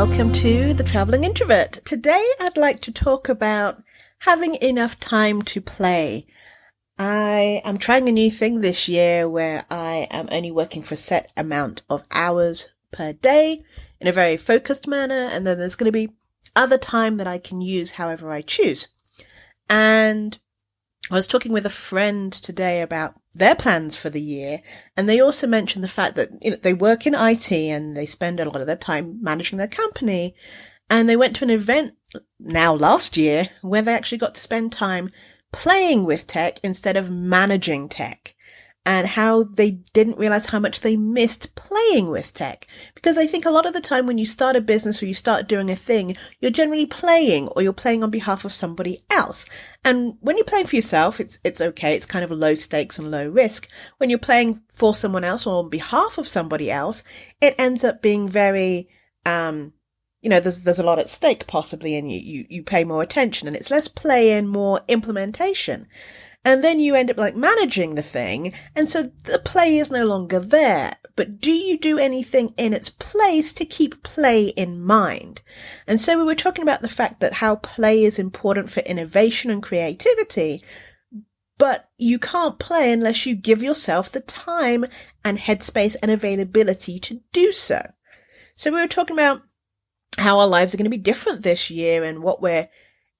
welcome to The Traveling Introvert. Today I'd like to talk about having enough time to play. I am trying a new thing this year where I am only working for a set amount of hours per day in a very focused manner, and then there's going to be other time that I can use however I choose. And I was talking with a friend today about their plans for the year, and they also mentioned the fact that they work in IT and they spend a lot of their time managing their company, and they went to an event last year where they actually got to spend time playing with tech instead of managing tech, and how they didn't realize how much they missed playing with tech. Because I think a lot of the time when you start a business or you start doing a thing, you're generally playing, or you're playing on behalf of somebody else. And when you're playing for yourself, it's okay. It's kind of low stakes and low risk. When you're playing for someone else or on behalf of somebody else, it ends up being very, there's a lot at stake possibly, and you pay more attention, and it's less play and more implementation. And then you end up managing the thing, and so the play is no longer there. But do you do anything in its place to keep play in mind? And so we were talking about the fact that how play is important for innovation and creativity, but you can't play unless you give yourself the time and headspace and availability to do so. So we were talking about how our lives are going to be different this year, and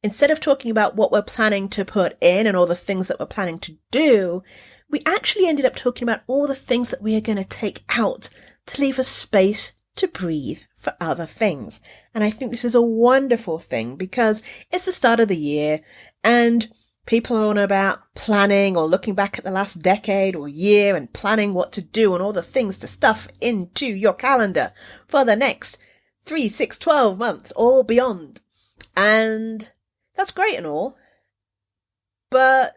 instead of talking about what we're planning to put in and all the things that we're planning to do, we actually ended up talking about all the things that we are going to take out to leave us space to breathe for other things. And I think this is a wonderful thing because it's the start of the year and people are on about planning or looking back at the last decade or year and planning what to do and all the things to stuff into your calendar for the next 3, 6, 12 months or beyond. And that's great and all, but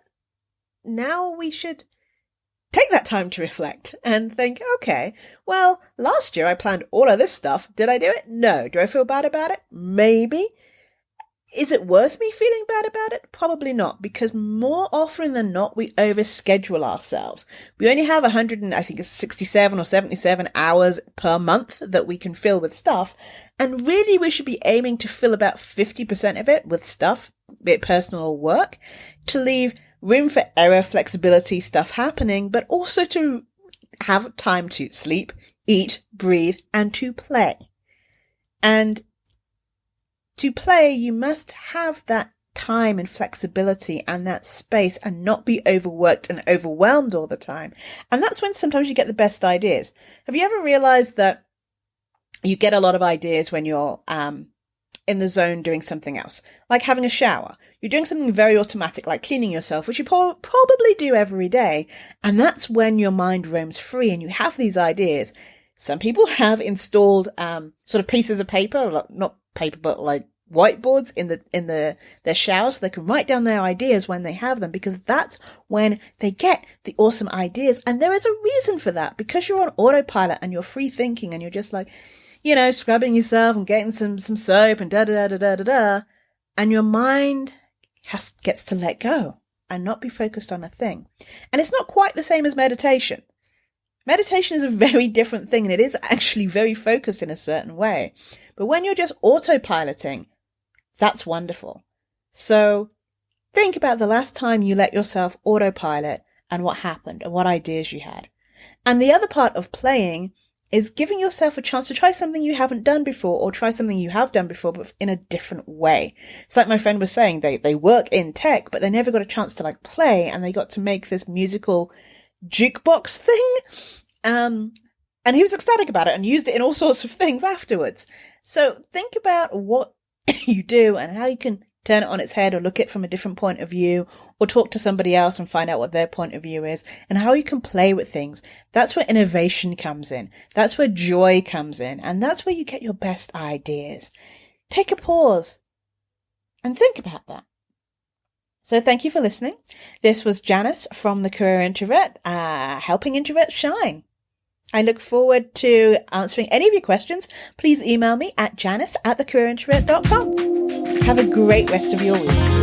now we should take that time to reflect and think, okay, well, last year I planned all of this stuff. Did I do it? No. Do I feel bad about it? Maybe. Is it worth me feeling bad about it? Probably not, because more often than not, we overschedule ourselves. We only have 67 or 77 hours per month that we can fill with stuff. And really, we should be aiming to fill about 50% of it with stuff, be it personal or work, to leave room for error, flexibility, stuff happening, but also to have time to sleep, eat, breathe, and to play. And to play, you must have that time and flexibility and that space and not be overworked and overwhelmed all the time. And that's when sometimes you get the best ideas. Have you ever realized that you get a lot of ideas when you're in the zone doing something else, like having a shower? You're doing something very automatic, like cleaning yourself, which you probably do every day. And that's when your mind roams free and you have these ideas. Some people have installed sort of pieces of paper, not paper, but whiteboards in their shower, so they can write down their ideas when they have them, because that's when they get the awesome ideas. And there is a reason for that, because you're on autopilot and you're free thinking and you're just scrubbing yourself and getting some soap and da-da-da-da-da-da-da, and your mind gets to let go and not be focused on a thing. And it's not quite the same as meditation. Meditation is a very different thing, and it is actually very focused in a certain way. But when you're just autopiloting, that's wonderful. So think about the last time you let yourself autopilot and what happened and what ideas you had. And the other part of playing is giving yourself a chance to try something you haven't done before, or try something you have done before, but in a different way. It's like my friend was saying, they work in tech, but they never got a chance to play, and they got to make this musical jukebox thing. And he was ecstatic about it and used it in all sorts of things afterwards. So think about what you do and how you can turn it on its head, or look at it from a different point of view, or talk to somebody else and find out what their point of view is, and how you can play with things. That's where innovation comes in. That's where joy comes in. And that's where you get your best ideas. Take a pause and think about that. So thank you for listening. This was Janice from The Career Introvert, helping introverts shine. I look forward to answering any of your questions. Please email me at janice@thecareerintrovert.com. Have a great rest of your week.